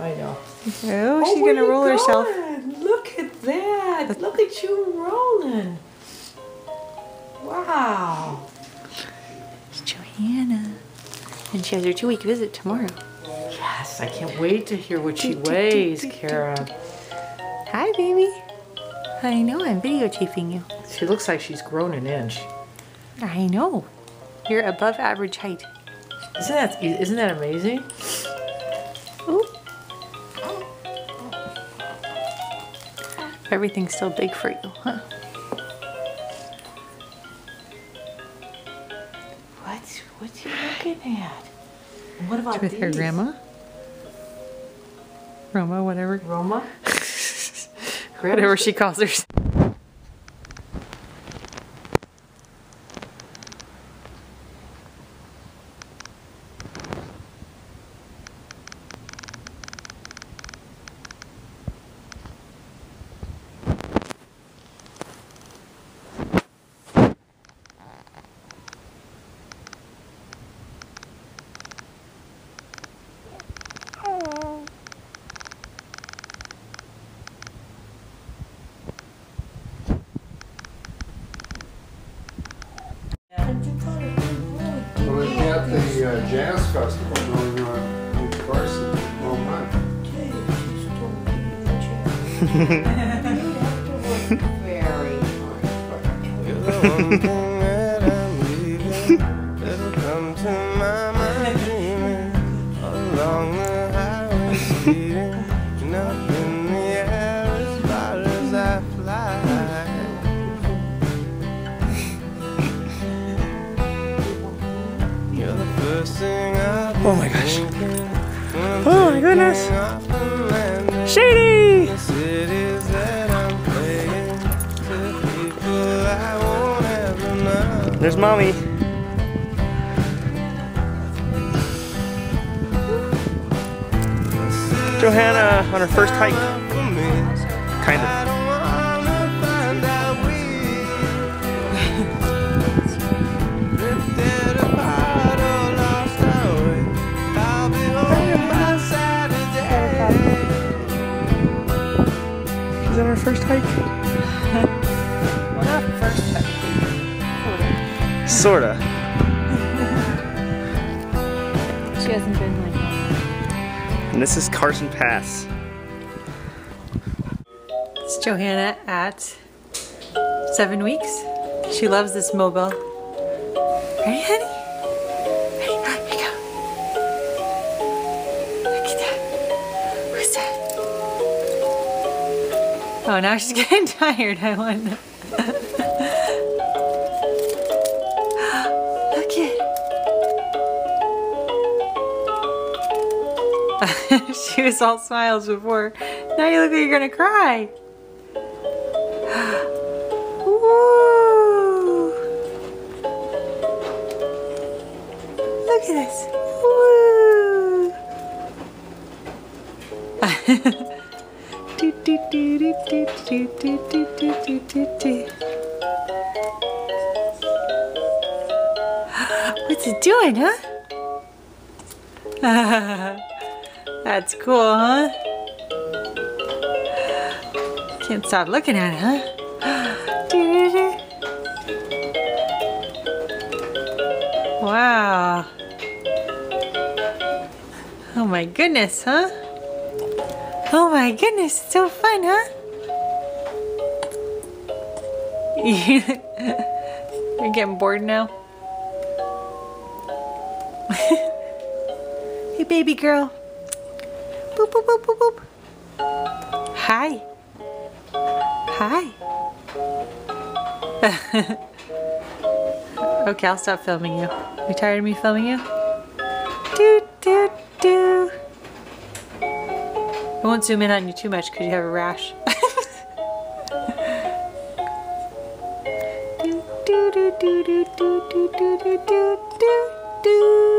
I know. Oh, she's gonna roll herself. Look at that. Look at you rolling. Wow. It's Johanna. And she has her 2-week visit tomorrow. Yes, I can't wait to hear what she weighs, Kara. Hi, baby. I know, I'm videotaping you. She looks like she's grown an inch. I know. You're above average height. Isn't that amazing? Ooh. Everything's still big for you, huh? What's you looking at? What about With these? her grandma? Roma, whatever. Roma? Whatever she calls her. We'll be at the Jazz Festival going on in Carson all month. Very Oh my gosh. Oh my goodness. Shady! There's mommy. Johanna on her first hike. Kind of. She's on her first hike. Well, not first hike. Sorta. She hasn't been like that. And this is Carson Pass. It's Johanna at 7 weeks. She loves this mobile. Ready, honey? Ready? Here you go. Look at that. Who's that? Oh, now she's getting tired. I wonder. Look at. She was all smiles before. Now you look like you're gonna cry. Woo! Look at this. Woo! Do, do, do, do, do, do, do, do, do, do, do. What's it doing, huh? That's cool, huh? Can't stop looking at it, huh? Wow. Oh my goodness, huh? Oh my goodness, it's so fun, huh? You're getting bored now? Hey, baby girl. Boop, boop, boop, boop, boop. Hi. Hi. Okay, I'll stop filming you. You tired of me filming you? Do, do, do. I won't zoom in on you too much because you have a rash. Do, do, do, do, do, do, do, do, do, do, do.